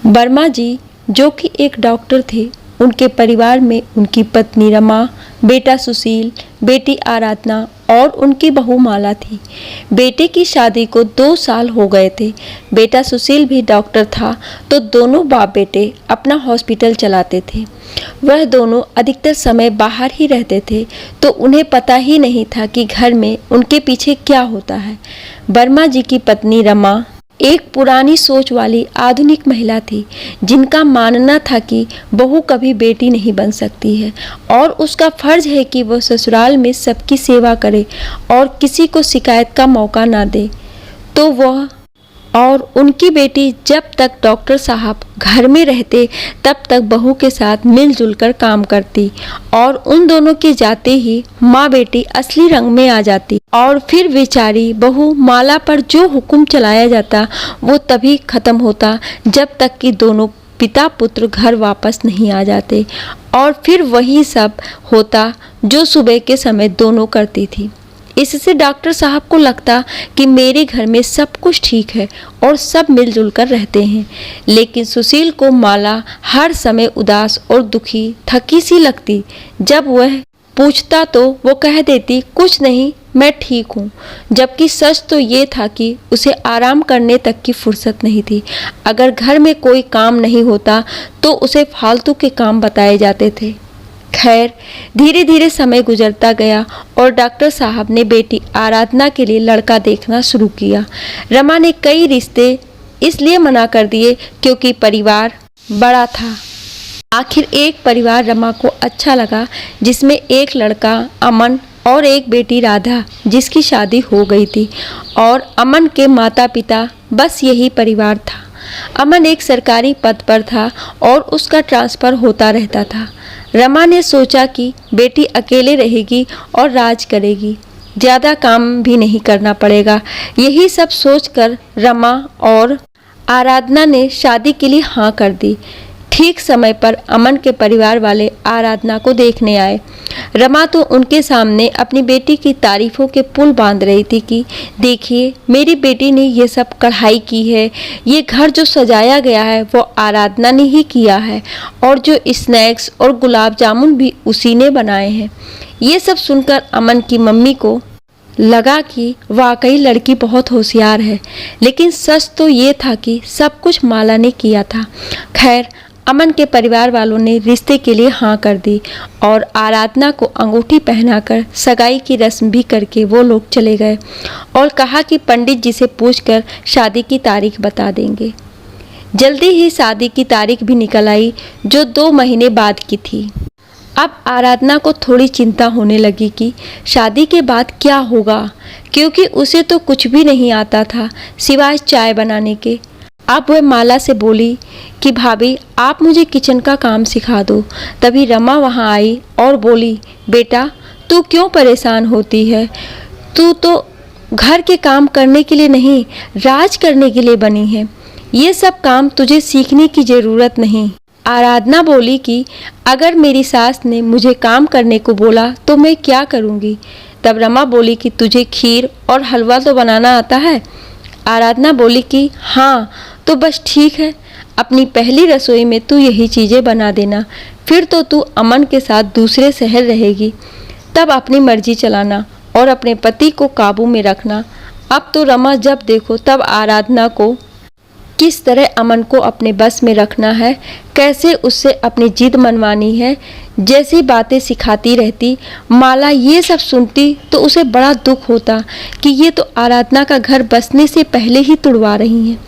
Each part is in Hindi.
वर्मा जी जो कि एक डॉक्टर थे, उनके परिवार में उनकी पत्नी रमा, बेटा सुशील, बेटी आराधना और उनकी बहू माला थी। बेटे की शादी को 2 साल हो गए थे। बेटा सुशील भी डॉक्टर था, तो दोनों बाप बेटे अपना हॉस्पिटल चलाते थे। वह दोनों अधिकतर समय बाहर ही रहते थे, तो उन्हें पता ही नहीं था कि घर में उनके पीछे क्या होता है। वर्मा जी की पत्नी रमा एक पुरानी सोच वाली आधुनिक महिला थी, जिनका मानना था कि बहू कभी बेटी नहीं बन सकती है और उसका फर्ज है कि वह ससुराल में सबकी सेवा करे और किसी को शिकायत का मौका ना दे। तो वह और उनकी बेटी जब तक डॉक्टर साहब घर में रहते, तब तक बहू के साथ मिलजुल कर काम करती और उन दोनों के जाते ही माँ बेटी असली रंग में आ जाती और फिर बेचारी बहू माला पर जो हुक्म चलाया जाता वो तभी खत्म होता जब तक कि दोनों पिता पुत्र घर वापस नहीं आ जाते, और फिर वही सब होता जो सुबह के समय दोनों करती थी। इससे डॉक्टर साहब को लगता कि मेरे घर में सब कुछ ठीक है और सब मिलजुल कर रहते हैं, लेकिन सुशील को माला हर समय उदास और दुखी थकी सी लगती। जब वह पूछता तो वो कह देती कुछ नहीं, मैं ठीक हूँ, जबकि सच तो ये था कि उसे आराम करने तक की फुर्सत नहीं थी। अगर घर में कोई काम नहीं होता तो उसे फालतू के काम बताए जाते थे। खैर, धीरे धीरे समय गुजरता गया और डॉक्टर साहब ने बेटी आराधना के लिए लड़का देखना शुरू किया। रमा ने कई रिश्ते इसलिए मना कर दिए क्योंकि परिवार बड़ा था। आखिर एक परिवार रमा को अच्छा लगा, जिसमें एक लड़का अमन और एक बेटी राधा, जिसकी शादी हो गई थी, और अमन के माता पिता, बस यही परिवार था। अमन एक सरकारी पद पर था और उसका ट्रांसफ़र होता रहता था। रमा ने सोचा कि बेटी अकेले रहेगी और राज करेगी, ज़्यादा काम भी नहीं करना पड़ेगा। यही सब सोचकर रमा और आराधना ने शादी के लिए हाँ कर दी। ठीक समय पर अमन के परिवार वाले आराधना को देखने आए। रमा तो उनके सामने अपनी बेटी की तारीफों के पुल बांध रही थी कि देखिए, मेरी बेटी ने ये सब कढ़ाई की है, ये घर जो सजाया गया है वो आराधना ने ही किया है, और जो स्नैक्स और गुलाब जामुन भी उसी ने बनाए हैं। ये सब सुनकर अमन की मम्मी को लगा कि वाकई लड़की बहुत होशियार है, लेकिन सच तो ये था कि सब कुछ माला ने किया था। खैर, अमन के परिवार वालों ने रिश्ते के लिए हाँ कर दी और आराधना को अंगूठी पहनाकर सगाई की रस्म भी करके वो लोग चले गए और कहा कि पंडित जी से पूछकर शादी की तारीख बता देंगे। जल्दी ही शादी की तारीख भी निकल आई, जो 2 महीने बाद की थी। अब आराधना को थोड़ी चिंता होने लगी कि शादी के बाद क्या होगा, क्योंकि उसे तो कुछ भी नहीं आता था सिवाय चाय बनाने के। अब वह माला से बोली कि भाभी, आप मुझे किचन का काम सिखा दो। तभी रमा वहाँ आई और बोली, बेटा तू क्यों परेशान होती है? तू तो घर के काम करने के लिए नहीं, राज करने के लिए बनी है। ये सब काम तुझे सीखने की ज़रूरत नहीं। आराधना बोली कि अगर मेरी सास ने मुझे काम करने को बोला तो मैं क्या करूँगी? तब रमा बोली कि तुझे खीर और हलवा तो बनाना आता है? आराधना बोली कि हाँ, तो बस ठीक है, अपनी पहली रसोई में तू यही चीज़ें बना देना, फिर तो तू अमन के साथ दूसरे शहर रहेगी, तब अपनी मर्जी चलाना और अपने पति को काबू में रखना। अब तो रमा जब देखो तब आराधना को किस तरह अमन को अपने बस में रखना है, कैसे उससे अपनी जिद मनवानी है, जैसी बातें सिखाती रहती। माला ये सब सुनती तो उसे बड़ा दुख होता कि ये तो आराधना का घर बसने से पहले ही तुड़वा रही हैं,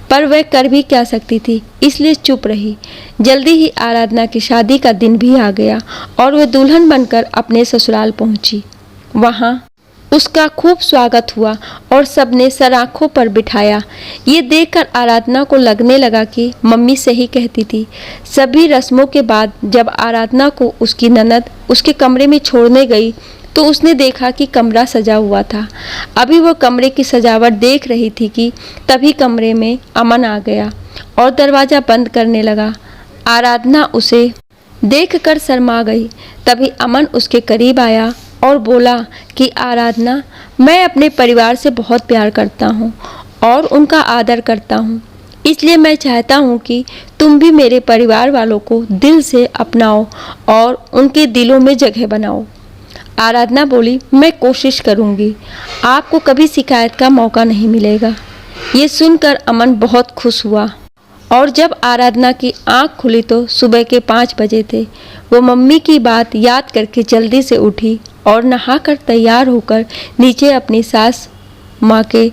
पर वह कर भी क्या सकती थी, इसलिए चुप रही। जल्दी ही आराधना की शादी का दिन भी आ गया और वह दुल्हन बनकर अपने ससुराल पहुंची। वहां उसका खूब स्वागत हुआ और सबने सराखों पर बिठाया। ये देखकर आराधना को लगने लगा कि मम्मी सही कहती थी। सभी रस्मों के बाद जब आराधना को उसकी ननद उसके कमरे में छोड़ने गई तो उसने देखा कि कमरा सजा हुआ था। अभी वो कमरे की सजावट देख रही थी कि तभी कमरे में अमन आ गया और दरवाज़ा बंद करने लगा। आराधना उसे देखकर शर्मा गई। तभी अमन उसके करीब आया और बोला कि आराधना, मैं अपने परिवार से बहुत प्यार करता हूँ और उनका आदर करता हूँ। इसलिए मैं चाहता हूँ कि तुम भी मेरे परिवार वालों को दिल से अपनाओ और उनके दिलों में जगह बनाओ। आराधना बोली, मैं कोशिश करूँगी, आपको कभी शिकायत का मौका नहीं मिलेगा। ये सुनकर अमन बहुत खुश हुआ और जब आराधना की आंख खुली तो सुबह के 5 बजे थे। वो मम्मी की बात याद करके जल्दी से उठी और नहाकर तैयार होकर नीचे अपनी सास माँ के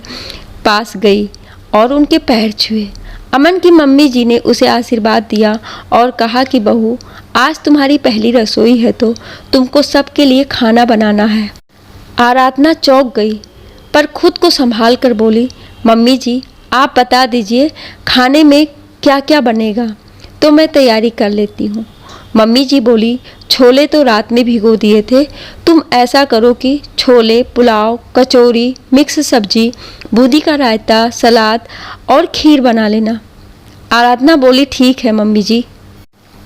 पास गई और उनके पैर छुए। अमन की मम्मी जी ने उसे आशीर्वाद दिया और कहा कि बहू, आज तुम्हारी पहली रसोई है तो तुमको सबके लिए खाना बनाना है। आराधना चौंक गई पर खुद को संभाल कर बोली, मम्मी जी आप बता दीजिए खाने में क्या क्या बनेगा तो मैं तैयारी कर लेती हूँ। मम्मी जी बोली, छोले तो रात में भिगो दिए थे, तुम ऐसा करो कि छोले, पुलाव, कचौरी, मिक्स सब्जी, बूंदी का रायता, सलाद और खीर बना लेना। आराधना बोली, ठीक है मम्मी जी।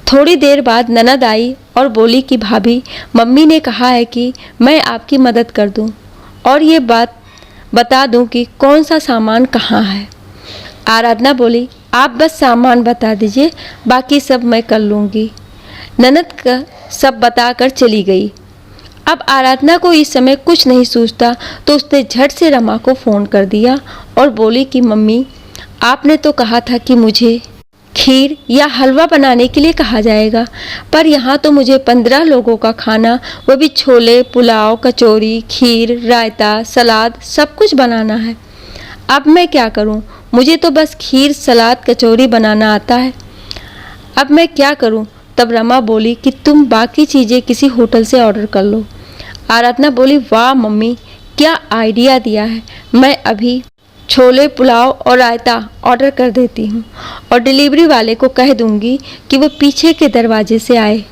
थोड़ी देर बाद ननद आई और बोली कि भाभी, मम्मी ने कहा है कि मैं आपकी मदद कर दूं और ये बात बता दूं कि कौन सा सामान कहाँ है। आराधना बोली, आप बस सामान बता दीजिए, बाकी सब मैं कर लूँगी। ननद का सब बताकर चली गई। अब आराधना को इस समय कुछ नहीं सूझता तो उसने झट से रमा को फ़ोन कर दिया और बोली कि मम्मी, आपने तो कहा था कि मुझे खीर या हलवा बनाने के लिए कहा जाएगा, पर यहाँ तो मुझे 15 लोगों का खाना, वो भी छोले, पुलाव, कचौरी, खीर, रायता, सलाद सब कुछ बनाना है। अब मैं क्या करूँ? मुझे तो बस खीर, सलाद, कचौरी बनाना आता है। अब मैं क्या करूँ? तब रमा बोली कि तुम बाकी चीज़ें किसी होटल से ऑर्डर कर लो। आराधना बोली, वाह मम्मी, क्या आइडिया दिया है। मैं अभी छोले, पुलाव और रायता ऑर्डर कर देती हूँ और डिलीवरी वाले को कह दूँगी कि वो पीछे के दरवाजे से आए।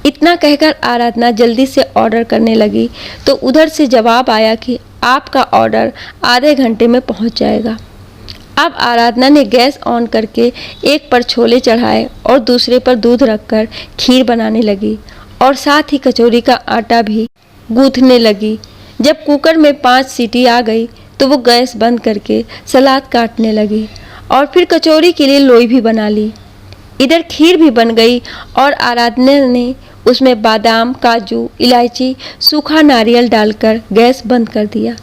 इतना कहकर आराधना जल्दी से ऑर्डर करने लगी तो उधर से जवाब आया कि आपका ऑर्डर आधे घंटे में पहुँच जाएगा। अब आराधना ने गैस ऑन करके एक पर छोले चढ़ाए और दूसरे पर दूध रखकर खीर बनाने लगी और साथ ही कचौरी का आटा भी गूंथने लगी। जब कुकर में 5 सीटी आ गई तो वो गैस बंद करके सलाद काटने लगी और फिर कचौरी के लिए लोई भी बना ली। इधर खीर भी बन गई और आराधना ने उसमें बादाम, काजू, इलायची, सूखा नारियल डालकर गैस बंद कर दिया।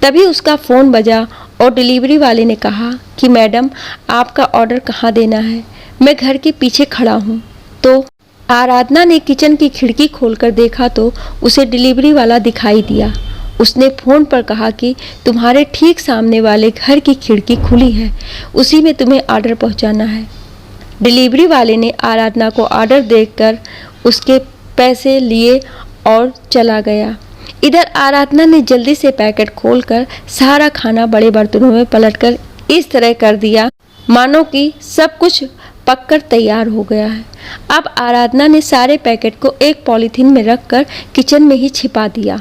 तभी उसका फ़ोन बजा और डिलीवरी वाले ने कहा कि मैडम, आपका ऑर्डर कहाँ देना है? मैं घर के पीछे खड़ा हूँ। तो आराधना ने किचन की खिड़की खोलकर देखा तो उसे डिलीवरी वाला दिखाई दिया। उसने फ़ोन पर कहा कि तुम्हारे ठीक सामने वाले घर की खिड़की खुली है, उसी में तुम्हें ऑर्डर पहुँचाना है। डिलीवरी वाले ने आराधना को ऑर्डर देकर उसके पैसे लिए और चला गया। इधर आराधना ने जल्दी से पैकेट खोलकर सारा खाना बड़े बर्तनों में पलटकर इस तरह कर दिया मानो कि सब कुछ पककर तैयार हो गया है। अब आराधना ने सारे पैकेट को एक पॉलीथीन में रखकर किचन में ही छिपा दिया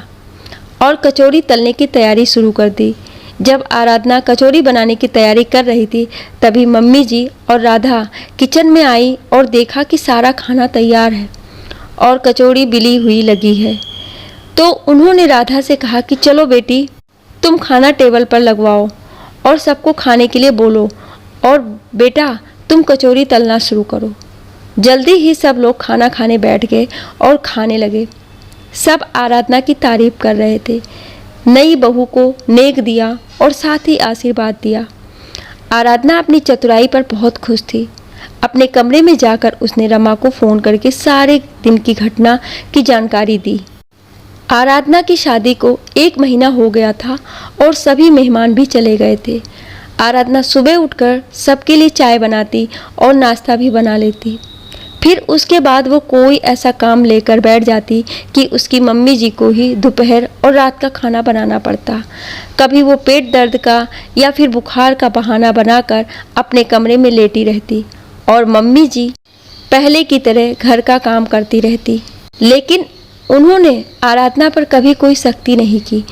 और कचौरी तलने की तैयारी शुरू कर दी। जब आराधना कचौरी बनाने की तैयारी कर रही थी तभी मम्मी जी और राधा किचन में आई और देखा कि सारा खाना तैयार है और कचौरी बिली हुई लगी है। तो उन्होंने राधा से कहा कि चलो बेटी, तुम खाना टेबल पर लगवाओ और सबको खाने के लिए बोलो और बेटा तुम कचौरी तलना शुरू करो। जल्दी ही सब लोग खाना खाने बैठ गए और खाने लगे। सब आराधना की तारीफ कर रहे थे, नई बहू को नेक दिया और साथ ही आशीर्वाद दिया। आराधना अपनी चतुराई पर बहुत खुश थी। अपने कमरे में जाकर उसने रमा को फ़ोन करके सारे दिन की घटना की जानकारी दी। आराधना की शादी को 1 महीना हो गया था और सभी मेहमान भी चले गए थे। आराधना सुबह उठकर सबके लिए चाय बनाती और नाश्ता भी बना लेती। फिर उसके बाद वो कोई ऐसा काम लेकर बैठ जाती कि उसकी मम्मी जी को ही दोपहर और रात का खाना बनाना पड़ता। कभी वो पेट दर्द का या फिर बुखार का बहाना बनाकर अपने कमरे में लेटी रहती और मम्मी जी पहले की तरह घर का काम करती रहती। लेकिन उन्होंने आराधना पर कभी कोई सख्ती नहीं की।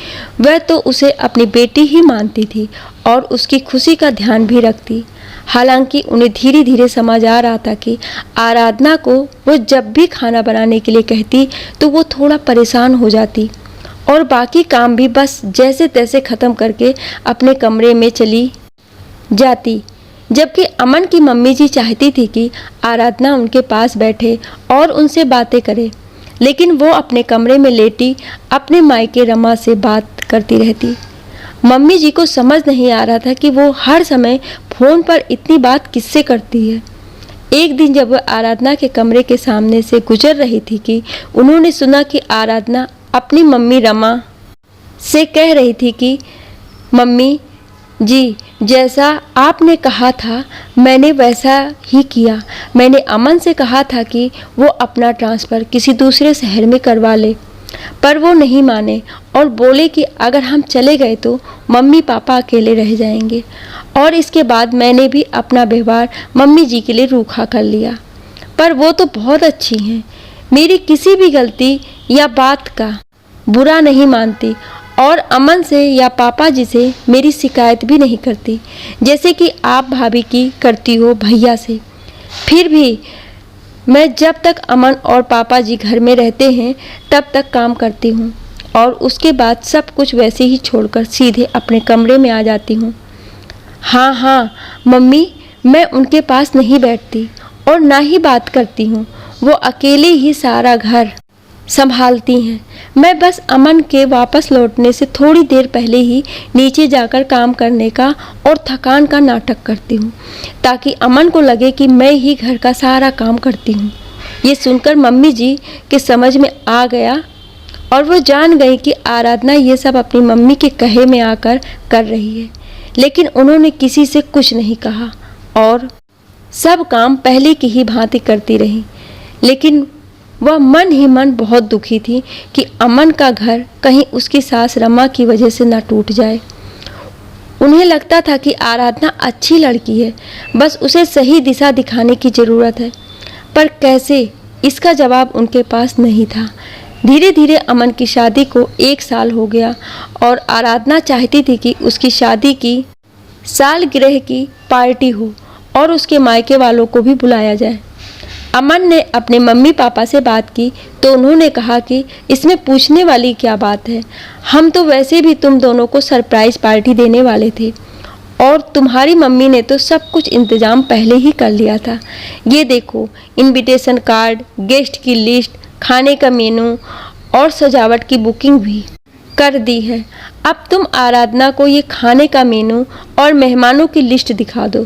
वह तो उसे अपनी बेटी ही मानती थी और उसकी खुशी का ध्यान भी रखती। हालांकि उन्हें धीरे धीरे समझ आ रहा था कि आराधना को वो जब भी खाना बनाने के लिए कहती तो वो थोड़ा परेशान हो जाती और बाकी काम भी बस जैसे तैसे ख़त्म करके अपने कमरे में चली जाती। जबकि अमन की मम्मी जी चाहती थी कि आराधना उनके पास बैठे और उनसे बातें करे, लेकिन वो अपने कमरे में लेटी अपने मायके रमा से बात करती रहती। मम्मी जी को समझ नहीं आ रहा था कि वो हर समय फ़ोन पर इतनी बात किससे करती है। एक दिन जब वह आराधना के कमरे के सामने से गुजर रही थी कि उन्होंने सुना कि आराधना अपनी मम्मी रमा से कह रही थी कि मम्मी जी, जैसा आपने कहा था मैंने वैसा ही किया। मैंने अमन से कहा था कि वो अपना ट्रांसफ़र किसी दूसरे शहर में करवा ले, पर वो नहीं माने और बोले कि अगर हम चले गए तो मम्मी पापा अकेले रह जाएंगे। और इसके बाद मैंने भी अपना व्यवहार मम्मी जी के लिए रूखा कर लिया। पर वो तो बहुत अच्छी हैं, मेरी किसी भी गलती या बात का बुरा नहीं मानती और अमन से या पापा जी से मेरी शिकायत भी नहीं करती, जैसे कि आप भाभी की करती हो भैया से। फिर भी मैं जब तक अमन और पापा जी घर में रहते हैं तब तक काम करती हूँ और उसके बाद सब कुछ वैसे ही छोड़कर सीधे अपने कमरे में आ जाती हूँ। हाँ हाँ मम्मी, मैं उनके पास नहीं बैठती और ना ही बात करती हूँ। वो अकेले ही सारा घर संभालती हैं। मैं बस अमन के वापस लौटने से थोड़ी देर पहले ही नीचे जाकर काम करने का और थकान का नाटक करती हूँ, ताकि अमन को लगे कि मैं ही घर का सारा काम करती हूँ। ये सुनकर मम्मी जी के समझ में आ गया और वो जान गई कि आराधना ये सब अपनी मम्मी के कहे में आकर कर रही है, लेकिन उन्होंने किसी से कुछ नहीं कहा और सब काम पहले की ही भांति करती रही। लेकिन वह मन ही मन बहुत दुखी थी कि अमन का घर कहीं उसकी सास रमा की वजह से न टूट जाए। उन्हें लगता था कि आराधना अच्छी लड़की है, बस उसे सही दिशा दिखाने की ज़रूरत है, पर कैसे, इसका जवाब उनके पास नहीं था। धीरे धीरे अमन की शादी को 1 साल हो गया और आराधना चाहती थी कि उसकी शादी की सालगिरह की पार्टी हो और उसके मायके वालों को भी बुलाया जाए। अमन ने अपने मम्मी पापा से बात की तो उन्होंने कहा कि इसमें पूछने वाली क्या बात है, हम तो वैसे भी तुम दोनों को सरप्राइज पार्टी देने वाले थे और तुम्हारी मम्मी ने तो सब कुछ इंतज़ाम पहले ही कर लिया था। ये देखो, इनविटेशन कार्ड, गेस्ट की लिस्ट, खाने का मेनू और सजावट की बुकिंग भी कर दी है। अब तुम आराधना को ये खाने का मेनू और मेहमानों की लिस्ट दिखा दो,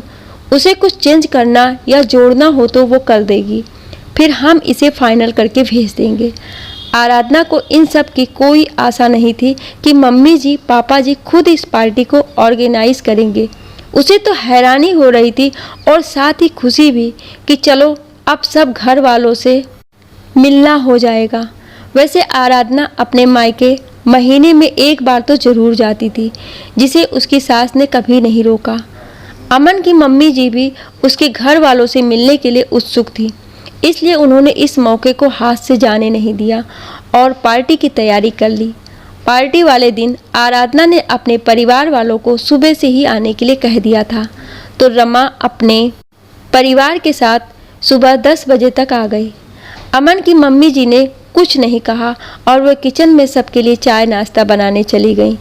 उसे कुछ चेंज करना या जोड़ना हो तो वो कर देगी, फिर हम इसे फाइनल करके भेज देंगे। आराधना को इन सब की कोई आशा नहीं थी कि मम्मी जी पापा जी खुद इस पार्टी को ऑर्गेनाइज करेंगे। उसे तो हैरानी हो रही थी और साथ ही खुशी भी कि चलो अब सब घर वालों से मिलना हो जाएगा। वैसे आराधना अपने मायके महीने में 1 बार तो ज़रूर जाती थी, जिसे उसकी सास ने कभी नहीं रोका। अमन की मम्मी जी भी उसके घर वालों से मिलने के लिए उत्सुक थी, इसलिए उन्होंने इस मौके को हाथ से जाने नहीं दिया और पार्टी की तैयारी कर ली। पार्टी वाले दिन आराधना ने अपने परिवार वालों को सुबह से ही आने के लिए कह दिया था, तो रमा अपने परिवार के साथ सुबह 10 बजे तक आ गई। अमन की मम्मी जी ने कुछ नहीं कहा और वह किचन में सबके लिए चाय नाश्ता बनाने चली गई।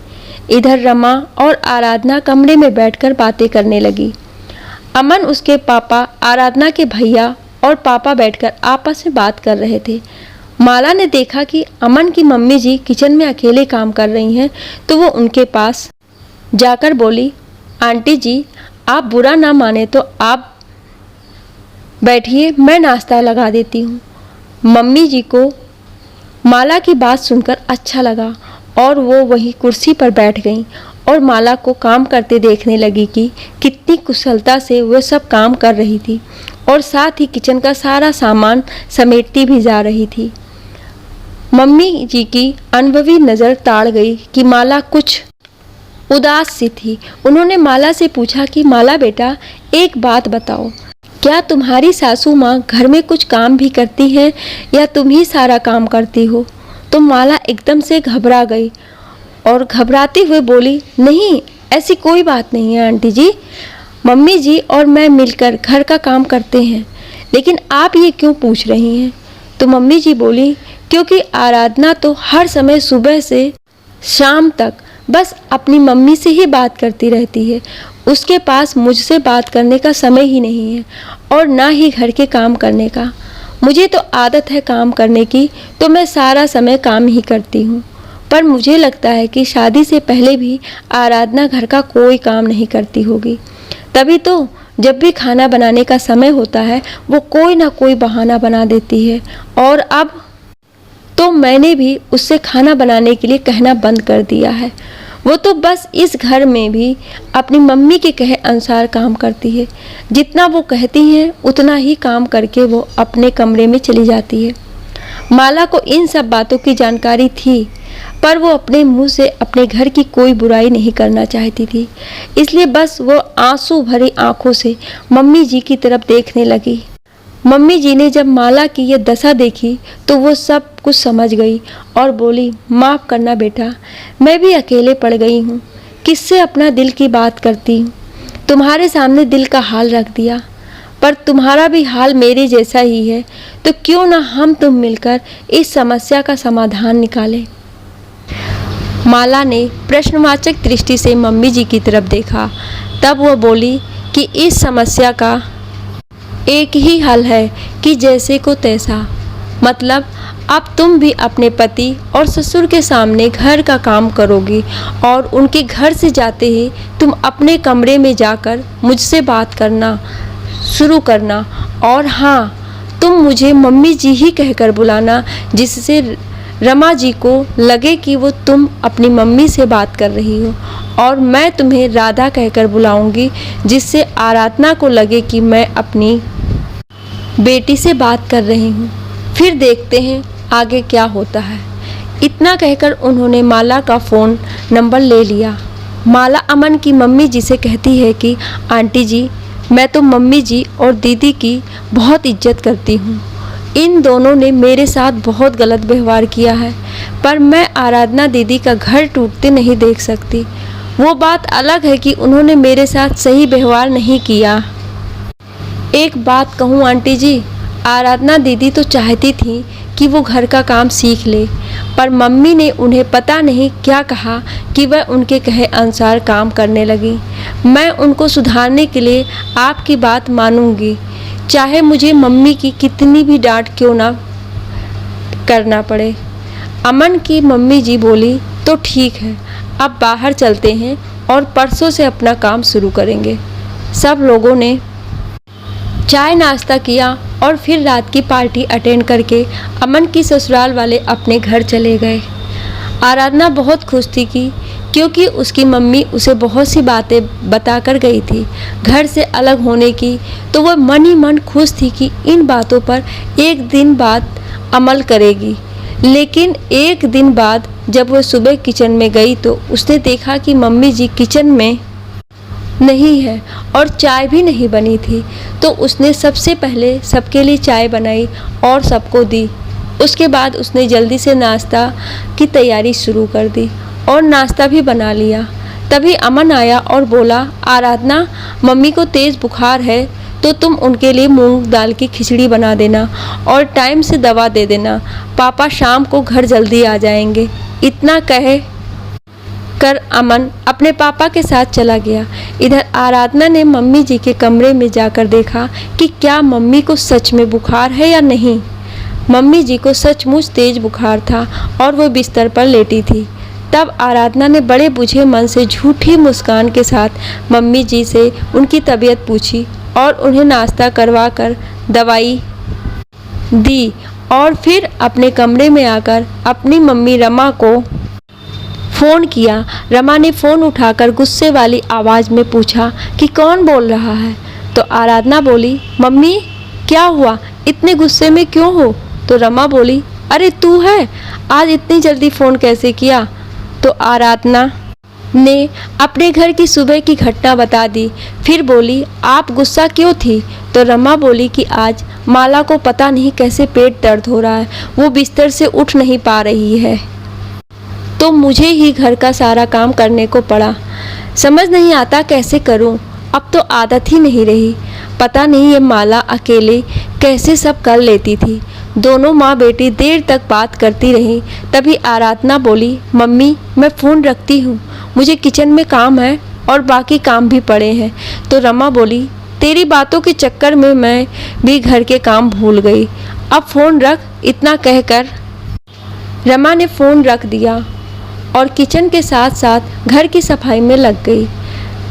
इधर रमा और आराधना कमरे में बैठकर बातें करने लगी। अमन, उसके पापा, आराधना के भैया और पापा बैठकर आपस में बात कर रहे थे। माला ने देखा कि अमन की मम्मी जी किचन में अकेले काम कर रही हैं, तो वो उनके पास जाकर बोली, आंटी जी, आप बुरा ना माने तो आप बैठिए, मैं नाश्ता लगा देती हूँ। मम्मी जी को माला की बात सुनकर अच्छा लगा और वो वहीं कुर्सी पर बैठ गईं और माला को काम करते देखने लगी कि कितनी कुशलता से वह सब काम कर रही थी और साथ ही किचन का सारा सामान समेटती भी जा रही थी। मम्मी जी की अनुभवी नज़र ताड़ गई कि माला कुछ उदास सी थी। उन्होंने माला से पूछा कि माला बेटा, एक बात बताओ, क्या तुम्हारी सासू माँ घर में कुछ काम भी करती हैं या तुम ही सारा काम करती हो? तो माला एकदम से घबरा गई और घबराते हुए बोली, नहीं, ऐसी कोई बात नहीं है आंटी जी, मम्मी जी और मैं मिलकर घर का काम करते हैं। लेकिन आप ये क्यों पूछ रही हैं? तो मम्मी जी बोली, क्योंकि आराधना तो हर समय सुबह से शाम तक बस अपनी मम्मी से ही बात करती रहती है। उसके पास मुझसे बात करने का समय ही नहीं है और ना ही घर के काम करने का। मुझे तो आदत है काम करने की, तो मैं सारा समय काम ही करती हूँ। पर मुझे लगता है कि शादी से पहले भी आराधना घर का कोई काम नहीं करती होगी। तभी तो जब भी खाना बनाने का समय होता है वो कोई ना कोई बहाना बना देती है। और अब तो मैंने भी उससे खाना बनाने के लिए कहना बंद कर दिया है। वो तो बस इस घर में भी अपनी मम्मी के कहे अनुसार काम करती है। जितना वो कहती हैं उतना ही काम करके वो अपने कमरे में चली जाती है। माला को इन सब बातों की जानकारी थी, पर वो अपने मुंह से अपने घर की कोई बुराई नहीं करना चाहती थी। इसलिए बस वो आंसू भरी आंखों से मम्मी जी की तरफ देखने लगी। मम्मी जी ने जब माला की ये दशा देखी तो वो सब कुछ समझ गई और बोली, माफ़ करना बेटा, मैं भी अकेले पड़ गई हूँ। किससे अपना दिल की बात करती हूँ। तुम्हारे सामने दिल का हाल रख दिया, पर तुम्हारा भी हाल मेरे जैसा ही है, तो क्यों ना हम तुम मिलकर इस समस्या का समाधान निकालें। माला ने प्रश्नवाचक दृष्टि से मम्मी जी की तरफ देखा। तब वह बोली कि इस समस्या का एक ही हल है कि जैसे को तैसा। मतलब अब तुम भी अपने पति और ससुर के सामने घर का काम करोगी और उनके घर से जाते ही तुम अपने कमरे में जाकर मुझसे बात करना शुरू करना। और हाँ, तुम मुझे मम्मी जी ही कहकर बुलाना, जिससे रमा जी को लगे कि वो तुम अपनी मम्मी से बात कर रही हो। और मैं तुम्हें राधा कहकर बुलाऊंगी, जिससे आराधना को लगे कि मैं अपनी बेटी से बात कर रही हूँ। फिर देखते हैं आगे क्या होता है। इतना कहकर उन्होंने माला का फ़ोन नंबर ले लिया। माला अमन की मम्मी जी से कहती है कि आंटी जी, मैं तो मम्मी जी और दीदी की बहुत इज्जत करती हूँ। इन दोनों ने मेरे साथ बहुत गलत व्यवहार किया है, पर मैं आराधना दीदी का घर टूटते नहीं देख सकती। वो बात अलग है कि उन्होंने मेरे साथ सही व्यवहार नहीं किया। एक बात कहूँ आंटी जी, आराधना दीदी तो चाहती थी कि वो घर का काम सीख ले, पर मम्मी ने उन्हें पता नहीं क्या कहा कि वह उनके कहे अनुसार काम करने लगी। मैं उनको सुधारने के लिए आपकी बात मानूंगी, चाहे मुझे मम्मी की कितनी भी डांट क्यों ना करना पड़े। अमन की मम्मी जी बोली, तो ठीक है, अब बाहर चलते हैं और परसों से अपना काम शुरू करेंगे। सब लोगों ने चाय नाश्ता किया और फिर रात की पार्टी अटेंड करके अमन की ससुराल वाले अपने घर चले गए। आराधना बहुत खुश थी क्योंकि उसकी मम्मी उसे बहुत सी बातें बताकर गई थी घर से अलग होने की। तो वह मन ही मन खुश थी कि इन बातों पर एक दिन बाद अमल करेगी। लेकिन एक दिन बाद जब वह सुबह किचन में गई तो उसने देखा कि मम्मी जी किचन में नहीं है और चाय भी नहीं बनी थी। तो उसने सबसे पहले सबके लिए चाय बनाई और सबको दी। उसके बाद उसने जल्दी से नाश्ता की तैयारी शुरू कर दी और नाश्ता भी बना लिया। तभी अमन आया और बोला, आराधना, मम्मी को तेज़ बुखार है तो तुम उनके लिए मूंग दाल की खिचड़ी बना देना और टाइम से दवा दे देना। पापा शाम को घर जल्दी आ जाएंगे। इतना कहे कर अमन अपने पापा के साथ चला गया। इधर आराधना ने मम्मी जी के कमरे में जाकर देखा कि क्या मम्मी को सच में बुखार है या नहीं। मम्मी जी को सचमुच तेज बुखार था और वो बिस्तर पर लेटी थी। तब आराधना ने बड़े बुझे मन से झूठी मुस्कान के साथ मम्मी जी से उनकी तबीयत पूछी और उन्हें नाश्ता करवा कर दवाई दी और फिर अपने कमरे में आकर अपनी मम्मी रमा को फ़ोन किया। रमा ने फ़ोन उठाकर गुस्से वाली आवाज़ में पूछा कि कौन बोल रहा है। तो आराधना बोली, मम्मी क्या हुआ, इतने गुस्से में क्यों हो। तो रमा बोली, अरे तू है, आज इतनी जल्दी फ़ोन कैसे किया। तो आराधना ने अपने घर की सुबह की घटना बता दी। फिर बोली, आप गुस्सा क्यों थी। तो रमा बोली कि आज माला को पता नहीं कैसे पेट दर्द हो रहा है, वो बिस्तर से उठ नहीं पा रही है, तो मुझे ही घर का सारा काम करने को पड़ा। समझ नहीं आता कैसे करूं, अब तो आदत ही नहीं रही। पता नहीं ये माला अकेले कैसे सब कर लेती थी। दोनों माँ बेटी देर तक बात करती रही। तभी आराधना बोली, मम्मी मैं फ़ोन रखती हूँ, मुझे किचन में काम है, और बाकी काम भी पड़े हैं। तो रमा बोली, तेरी बातों के चक्कर में मैं भी घर के काम भूल गई, अब फ़ोन रख। इतना कहकर रमा ने फ़ोन रख दिया और किचन के साथ साथ घर की सफाई में लग गई।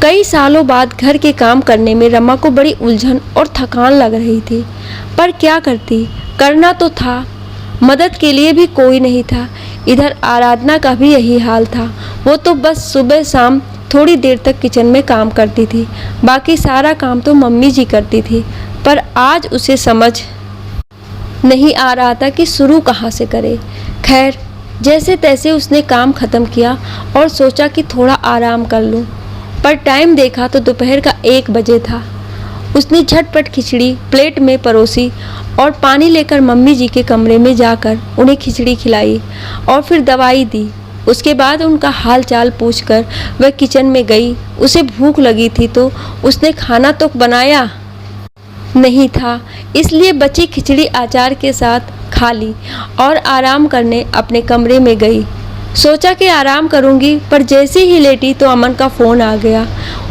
कई सालों बाद घर के काम करने में रमा को बड़ी उलझन और थकान लग रही थी, पर क्या करती, करना तो था। मदद के लिए भी कोई नहीं था। इधर आराधना का भी यही हाल था। वो तो बस सुबह शाम थोड़ी देर तक किचन में काम करती थी, बाकी सारा काम तो मम्मी जी करती थी। पर आज उसे समझ नहीं आ रहा था कि शुरू कहाँ से करे। खैर, जैसे तैसे उसने काम ख़त्म किया और सोचा कि थोड़ा आराम कर लूँ। पर टाइम देखा तो दोपहर का 1 बजे था। उसने झटपट खिचड़ी प्लेट में परोसी और पानी लेकर मम्मी जी के कमरे में जाकर उन्हें खिचड़ी खिलाई और फिर दवाई दी। उसके बाद उनका हाल चाल पूछकर वह किचन में गई। उसे भूख लगी थी तो उसने खाना तो बनाया नहीं था, इसलिए बची खिचड़ी अचार के साथ खा ली और आराम करने अपने कमरे में गई। सोचा कि आराम करूंगी, पर जैसे ही लेटी तो अमन का फ़ोन आ गया।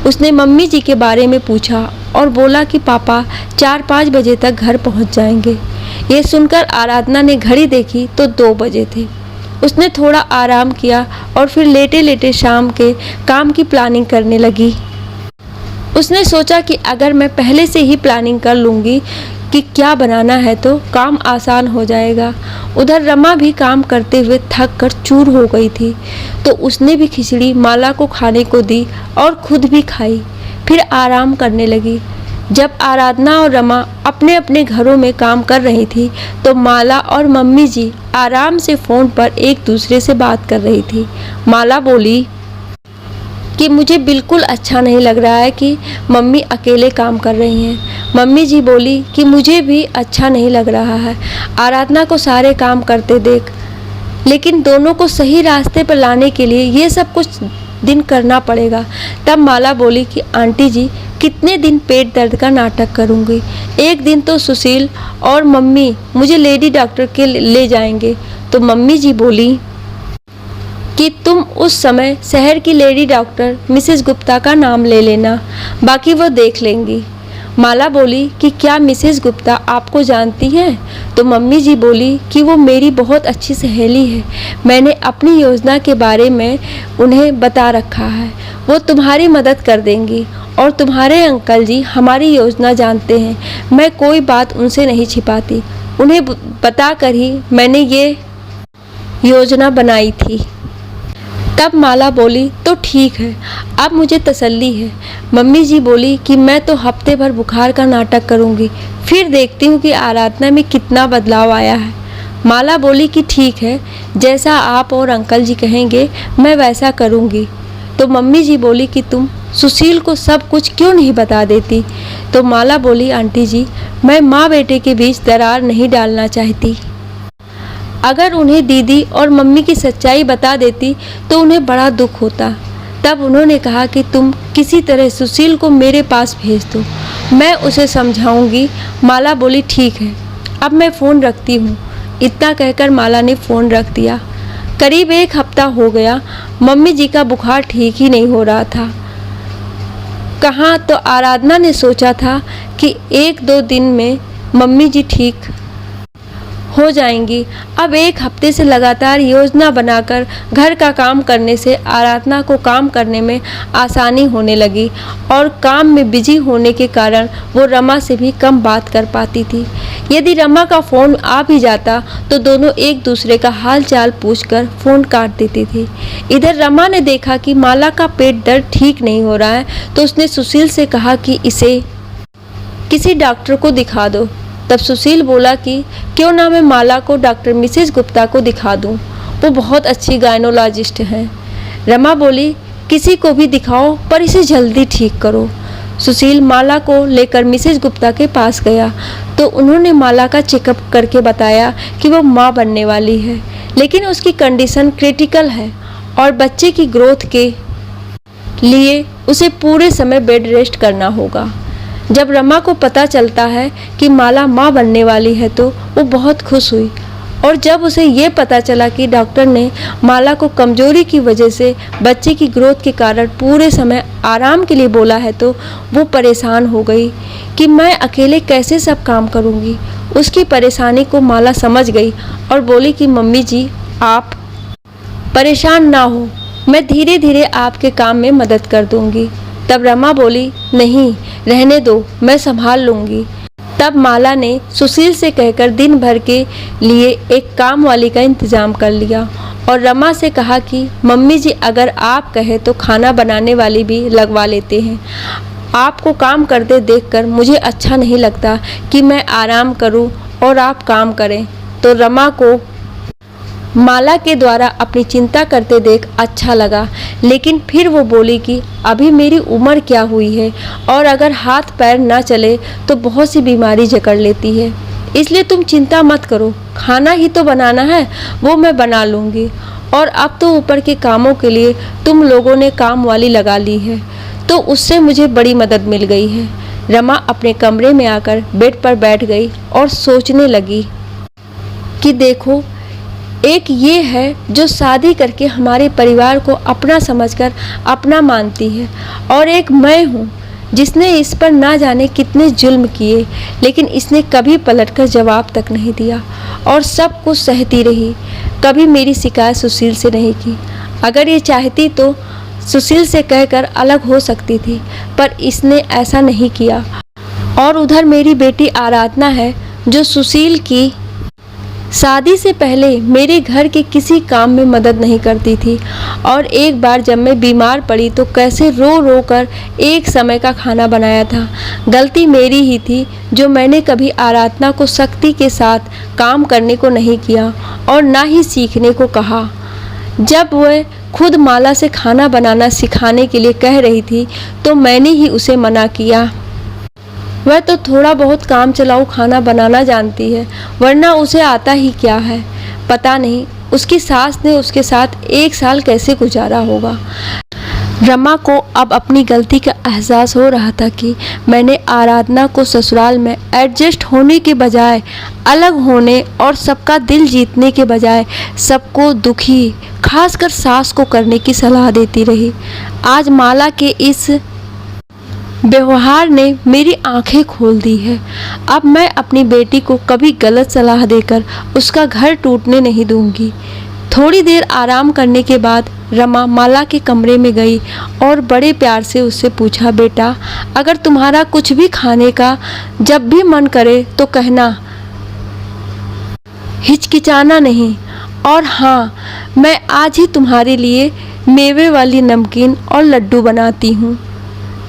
उसने मम्मी जी के बारे में पूछा और बोला कि पापा 4-5 बजे तक घर पहुंच जाएंगे। ये सुनकर आराधना ने घड़ी देखी तो 2 बजे थे। उसने थोड़ा आराम किया और फिर लेटे लेटे शाम के काम की प्लानिंग करने लगी। उसने सोचा कि अगर मैं पहले से ही प्लानिंग कर लूँगी कि क्या बनाना है तो काम आसान हो जाएगा। उधर रमा भी काम करते हुए थक कर चूर हो गई थी, तो उसने भी खिचड़ी माला को खाने को दी और खुद भी खाई, फिर आराम करने लगी। जब आराधना और रमा अपने अपने घरों में काम कर रही थी तो माला और मम्मी जी आराम से फ़ोन पर एक दूसरे से बात कर रही थी। माला बोली कि मुझे बिल्कुल अच्छा नहीं लग रहा है कि मम्मी अकेले काम कर रही हैं। मम्मी जी बोली कि मुझे भी अच्छा नहीं लग रहा है आराधना को सारे काम करते देख, लेकिन दोनों को सही रास्ते पर लाने के लिए ये सब कुछ दिन करना पड़ेगा। तब माला बोली कि आंटी जी, कितने दिन पेट दर्द का नाटक करूँगी। एक दिन तो सुशील और मम्मी मुझे लेडी डॉक्टर के ले जाएंगे। तो मम्मी जी बोली कि तुम उस समय शहर की लेडी डॉक्टर मिसेस गुप्ता का नाम ले लेना, बाकी वो देख लेंगी। माला बोली कि क्या मिसेस गुप्ता आपको जानती हैं? तो मम्मी जी बोली कि वो मेरी बहुत अच्छी सहेली है, मैंने अपनी योजना के बारे में उन्हें बता रखा है, वो तुम्हारी मदद कर देंगी। और तुम्हारे अंकल जी हमारी योजना जानते हैं, मैं कोई बात उनसे नहीं छिपाती, उन्हें बता कर ही मैंने ये योजना बनाई थी। तब माला बोली तो ठीक है, अब मुझे तसल्ली है। मम्मी जी बोली कि मैं तो हफ्ते भर बुखार का नाटक करूँगी, फिर देखती हूँ कि आराधना में कितना बदलाव आया है। माला बोली कि ठीक है, जैसा आप और अंकल जी कहेंगे मैं वैसा करूँगी। तो मम्मी जी बोली कि तुम सुशील को सब कुछ क्यों नहीं बता देती? तो माला बोली आंटी जी, मैं माँ बेटे के बीच दरार नहीं डालना चाहती। अगर उन्हें दीदी और मम्मी की सच्चाई बता देती तो उन्हें बड़ा दुख होता। तब उन्होंने कहा कि तुम किसी तरह सुशील को मेरे पास भेज दो, मैं उसे समझाऊंगी। माला बोली ठीक है, अब मैं फ़ोन रखती हूँ। इतना कहकर माला ने फ़ोन रख दिया। करीब 1 हफ्ता हो गया, मम्मी जी का बुखार ठीक ही नहीं हो रहा था। कहाँ तो आराधना ने सोचा था कि 1-2 दिन में मम्मी जी ठीक हो जाएंगी। अब 1 हफ्ते से लगातार योजना बनाकर घर का काम करने से आराधना को काम करने में आसानी होने लगी और काम में बिजी होने के कारण वो रमा से भी कम बात कर पाती थी। यदि रमा का फ़ोन आ भी जाता तो दोनों एक दूसरे का हाल चाल पूछकर फ़ोन काट देती थी। इधर रमा ने देखा कि माला का पेट दर्द ठीक नहीं हो रहा है, तो उसने सुशील से कहा कि इसे किसी डॉक्टर को दिखा दो। तब सुशील बोला कि क्यों ना मैं माला को डॉक्टर मिसेस गुप्ता को दिखा दूं, वो बहुत अच्छी गायनोलॉजिस्ट हैं। रमा बोली किसी को भी दिखाओ, पर इसे जल्दी ठीक करो। सुशील माला को लेकर मिसेस गुप्ता के पास गया तो उन्होंने माला का चेकअप करके बताया कि वो माँ बनने वाली है, लेकिन उसकी कंडीशन क्रिटिकल है और बच्चे की ग्रोथ के लिए उसे पूरे समय बेड रेस्ट करना होगा। जब रमा को पता चलता है कि माला माँ बनने वाली है तो वो बहुत खुश हुई और जब उसे ये पता चला कि डॉक्टर ने माला को कमजोरी की वजह से बच्चे की ग्रोथ के कारण पूरे समय आराम के लिए बोला है, तो वो परेशान हो गई कि मैं अकेले कैसे सब काम करूँगी। उसकी परेशानी को माला समझ गई और बोली कि मम्मी जी, आप परेशान ना हो, मैं धीरे धीरे आपके काम में मदद कर दूंगी। तब रमा बोली, नहीं रहने दो, मैं संभाल लूँगी। तब माला ने सुशील से कहकर दिन भर के लिए एक काम वाली का इंतज़ाम कर लिया और रमा से कहा कि मम्मी जी, अगर आप कहें तो खाना बनाने वाली भी लगवा लेते हैं। आपको काम करते देखकर मुझे अच्छा नहीं लगता कि मैं आराम करूं और आप काम करें। तो रमा को माला के द्वारा अपनी चिंता करते देख अच्छा लगा, लेकिन फिर वो बोली कि अभी मेरी उम्र क्या हुई है और अगर हाथ पैर ना चले तो बहुत सी बीमारी जकड़ लेती है, इसलिए तुम चिंता मत करो, खाना ही तो बनाना है, वो मैं बना लूँगी। और अब तो ऊपर के कामों के लिए तुम लोगों ने काम वाली लगा ली है, तो उससे मुझे बड़ी मदद मिल गई है। रमा अपने कमरे में आकर बेड पर बैठ गई और सोचने लगी कि देखो, एक ये है जो शादी करके हमारे परिवार को अपना समझकर अपना मानती है, और एक मैं हूँ जिसने इस पर ना जाने कितने जुल्म किए, लेकिन इसने कभी पलटकर जवाब तक नहीं दिया और सब कुछ सहती रही। कभी मेरी शिकायत सुशील से नहीं की। अगर ये चाहती तो सुशील से कहकर अलग हो सकती थी, पर इसने ऐसा नहीं किया। और उधर मेरी बेटी आराधना है जो सुशील की शादी से पहले मेरे घर के किसी काम में मदद नहीं करती थी, और एक बार जब मैं बीमार पड़ी तो कैसे रो रो कर एक समय का खाना बनाया था। गलती मेरी ही थी जो मैंने कभी आराधना को सख्ती के साथ काम करने को नहीं किया और ना ही सीखने को कहा। जब वह खुद माला से खाना बनाना सिखाने के लिए कह रही थी तो मैंने ही उसे मना किया। वह तो थोड़ा बहुत काम चलाऊ खाना बनाना जानती है, वरना उसे आता ही क्या है। पता नहीं उसकी सास ने उसके साथ 1 साल कैसे गुजारा होगा। रमा को अब अपनी गलती का एहसास हो रहा था कि मैंने आराधना को ससुराल में एडजस्ट होने के बजाय, अलग होने और सबका दिल जीतने के बजाय सबको दुखी, खासकर सास को करने की सलाह देती रही। आज माला के इस व्यवहार ने मेरी आंखें खोल दी है। अब मैं अपनी बेटी को कभी गलत सलाह देकर उसका घर टूटने नहीं दूंगी। थोड़ी देर आराम करने के बाद रमा माला के कमरे में गई और बड़े प्यार से उससे पूछा, बेटा, अगर तुम्हारा कुछ भी खाने का जब भी मन करे तो कहना, हिचकिचाना नहीं। और हाँ, मैं आज ही तुम्हारे लिए मेवे वाली नमकीन और लड्डू बनाती हूँ।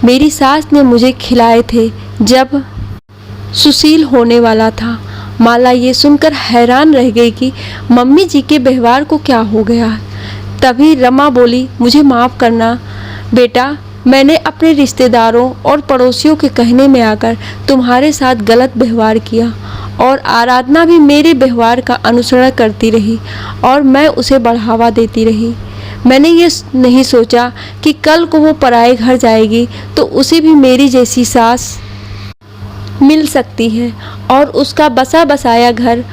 मेरी सास ने मुझे खिलाए थे जब सुशील होने वाला था। माला ये सुनकर हैरान रह गई कि मम्मी जी के व्यवहार को क्या हो गया। तभी रमा बोली, मुझे माफ़ करना बेटा, मैंने अपने रिश्तेदारों और पड़ोसियों के कहने में आकर तुम्हारे साथ गलत व्यवहार किया, और आराधना भी मेरे व्यवहार का अनुसरण करती रही और मैं उसे बढ़ावा देती रही। मैंने ये नहीं सोचा कि कल को वो पराए घर जाएगी तो उसे भी मेरी जैसी सास मिल सकती है और उसका बसा बसाया घर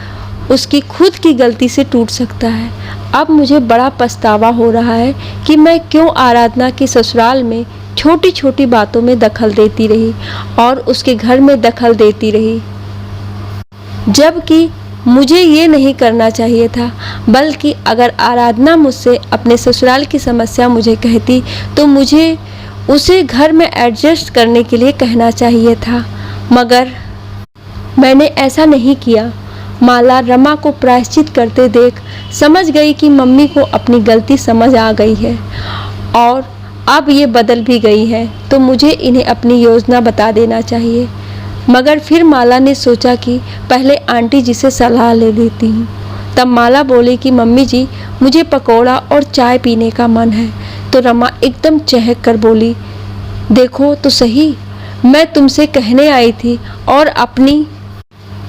उसकी खुद की गलती से टूट सकता है। अब मुझे बड़ा पछतावा हो रहा है कि मैं क्यों आराधना के ससुराल में छोटी छोटी बातों में दखल देती रही और उसके घर में दखल देती रही, जबकि मुझे ये नहीं करना चाहिए था। बल्कि अगर आराधना मुझसे अपने ससुराल की समस्या मुझे कहती तो मुझे उसे घर में एडजस्ट करने के लिए कहना चाहिए था, मगर मैंने ऐसा नहीं किया। माला रमा को प्रायश्चित करते देख समझ गई कि मम्मी को अपनी गलती समझ आ गई है और अब ये बदल भी गई है, तो मुझे इन्हें अपनी योजना बता देना चाहिए। मगर फिर माला ने सोचा कि पहले आंटी जी से सलाह ले लेती हूँ। तब माला बोली कि मम्मी जी, मुझे पकौड़ा और चाय पीने का मन है। तो रमा एकदम चहक कर बोली, देखो तो सही, मैं तुमसे कहने आई थी और अपनी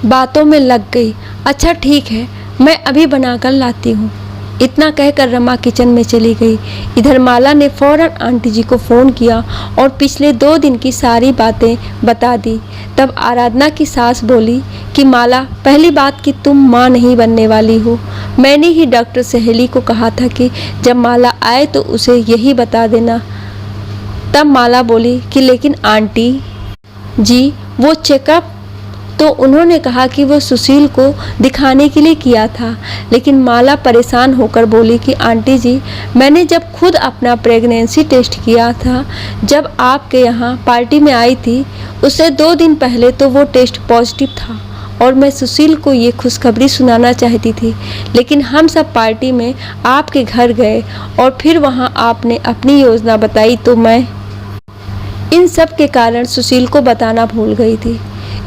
बातों में लग गई। अच्छा ठीक है, मैं अभी बनाकर लाती हूँ। इतना कहकर रमा किचन में चली गई। इधर माला ने फौरन आंटी जी को फ़ोन किया और पिछले 2 दिन की सारी बातें बता दी। तब आराधना की सास बोली कि माला, पहली बात कि तुम माँ नहीं बनने वाली हो। मैंने ही डॉक्टर सहेली को कहा था कि जब माला आए तो उसे यही बता देना। तब माला बोली कि लेकिन आंटी जी, वो चेकअप तो उन्होंने कहा कि वो सुशील को दिखाने के लिए किया था। लेकिन माला परेशान होकर बोली कि आंटी जी, मैंने जब खुद अपना प्रेगनेंसी टेस्ट किया था, जब आपके यहाँ पार्टी में आई थी, उससे 2 दिन पहले तो वो टेस्ट पॉजिटिव था और मैं सुशील को ये खुशखबरी सुनाना चाहती थी। लेकिन हम सब पार्टी में आपके घर गए और फिर वहाँ आपने अपनी योजना बताई तो मैं इन सब के कारण सुशील को बताना भूल गई थी।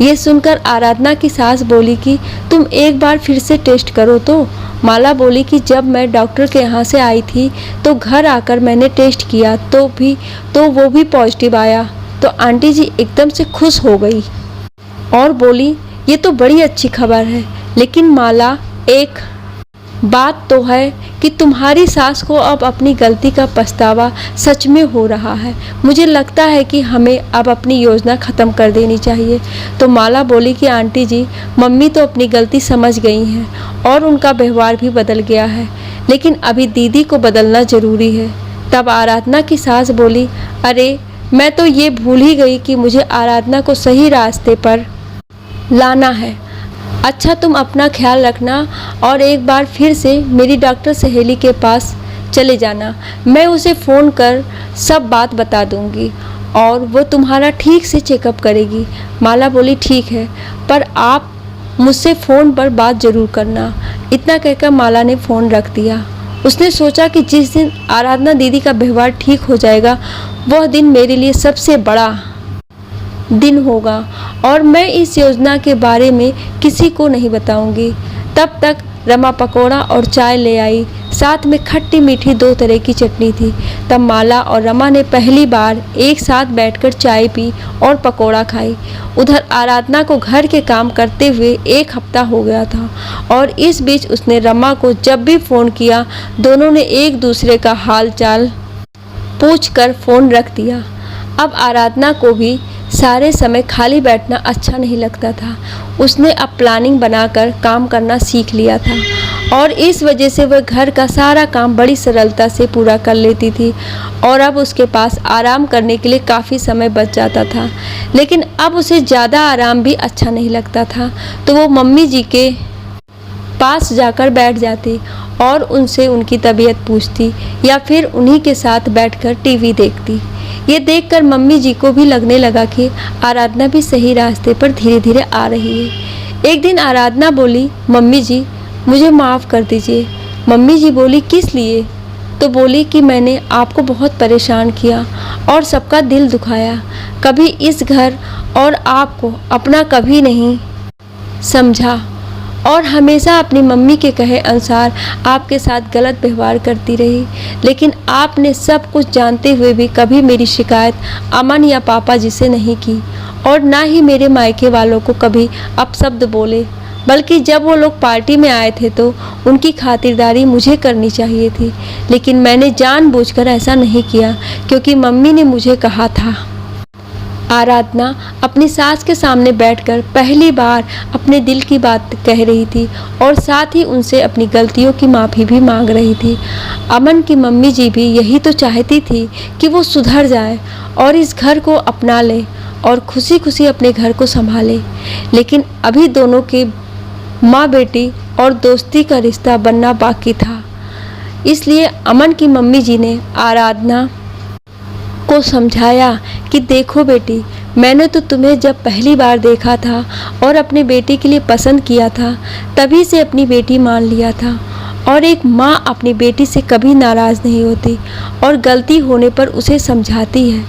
ये सुनकर आराधना की सास बोली कि तुम एक बार फिर से टेस्ट करो तो। माला बोली कि जब मैं डॉक्टर के यहाँ से आई थी तो घर आकर मैंने टेस्ट किया तो वो भी पॉजिटिव आया। तो आंटी जी एकदम से खुश हो गई और बोली ये तो बड़ी अच्छी खबर है। लेकिन माला, एक बात तो है कि तुम्हारी सास को अब अपनी गलती का पछतावा सच में हो रहा है। मुझे लगता है कि हमें अब अपनी योजना ख़त्म कर देनी चाहिए। तो माला बोली कि आंटी जी, मम्मी तो अपनी गलती समझ गई हैं और उनका व्यवहार भी बदल गया है, लेकिन अभी दीदी को बदलना ज़रूरी है। तब आराधना की सास बोली, अरे मैं तो ये भूल ही गई कि मुझे आराधना को सही रास्ते पर लाना है। अच्छा, तुम अपना ख्याल रखना और एक बार फिर से मेरी डॉक्टर सहेली के पास चले जाना। मैं उसे फ़ोन कर सब बात बता दूंगी और वो तुम्हारा ठीक से चेकअप करेगी। माला बोली ठीक है, पर आप मुझसे फ़ोन पर बात ज़रूर करना। इतना कहकर माला ने फ़ोन रख दिया। उसने सोचा कि जिस दिन आराधना दीदी का व्यवहार ठीक हो जाएगा, वह दिन मेरे लिए सबसे बड़ा दिन होगा और मैं इस योजना के बारे में किसी को नहीं बताऊंगी। तब तक रमा पकौड़ा और चाय ले आई, साथ में खट्टी मीठी 2 तरह की चटनी थी। तब माला और रमा ने पहली बार एक साथ बैठकर चाय पी और पकौड़ा खाई। उधर आराधना को घर के काम करते हुए 1 हफ्ता हो गया था और इस बीच उसने रमा को जब भी फ़ोन किया, दोनों ने एक दूसरे का हाल चाल पूछकर फ़ोन रख दिया। अब आराधना को भी सारे समय खाली बैठना अच्छा नहीं लगता था। उसने अब प्लानिंग बनाकर काम करना सीख लिया था और इस वजह से वह घर का सारा काम बड़ी सरलता से पूरा कर लेती थी और अब उसके पास आराम करने के लिए काफ़ी समय बच जाता था। लेकिन अब उसे ज़्यादा आराम भी अच्छा नहीं लगता था, तो वो मम्मी जी के पास जाकर बैठ जाती और उनसे उनकी तबीयत पूछती या फिर उन्हीं के साथ बैठकर टीवी देखती। ये देखकर मम्मी जी को भी लगने लगा कि आराधना भी सही रास्ते पर धीरे धीरे आ रही है। एक दिन आराधना बोली, मम्मी जी मुझे माफ़ कर दीजिए। मम्मी जी बोली, किस लिए? तो बोली कि मैंने आपको बहुत परेशान किया और सबका दिल दुखाया, कभी इस घर और आपको अपना कभी नहीं समझा और हमेशा अपनी मम्मी के कहे अनुसार आपके साथ गलत व्यवहार करती रही। लेकिन आपने सब कुछ जानते हुए भी कभी मेरी शिकायत अमन या पापा जी से नहीं की और ना ही मेरे मायके वालों को कभी अपशब्द बोले, बल्कि जब वो लोग पार्टी में आए थे तो उनकी खातिरदारी मुझे करनी चाहिए थी। लेकिन मैंने जानबूझकर ऐसा नहीं किया क्योंकि मम्मी ने मुझे कहा था। आराधना अपनी सास के सामने बैठकर पहली बार अपने दिल की बात कह रही थी और साथ ही उनसे अपनी गलतियों की माफ़ी भी मांग रही थी। अमन की मम्मी जी भी यही तो चाहती थी कि वो सुधर जाए और इस घर को अपना ले और खुशी खुशी अपने घर को संभाले। लेकिन अभी दोनों के माँ बेटी और दोस्ती का रिश्ता बनना बाकी था। इसलिए अमन की मम्मी जी ने आराधना को समझाया कि देखो बेटी, मैंने तो तुम्हें जब पहली बार देखा था और अपने बेटे के लिए पसंद किया था, तभी से अपनी बेटी मान लिया था और एक माँ अपनी बेटी से कभी नाराज़ नहीं होती और गलती होने पर उसे समझाती है।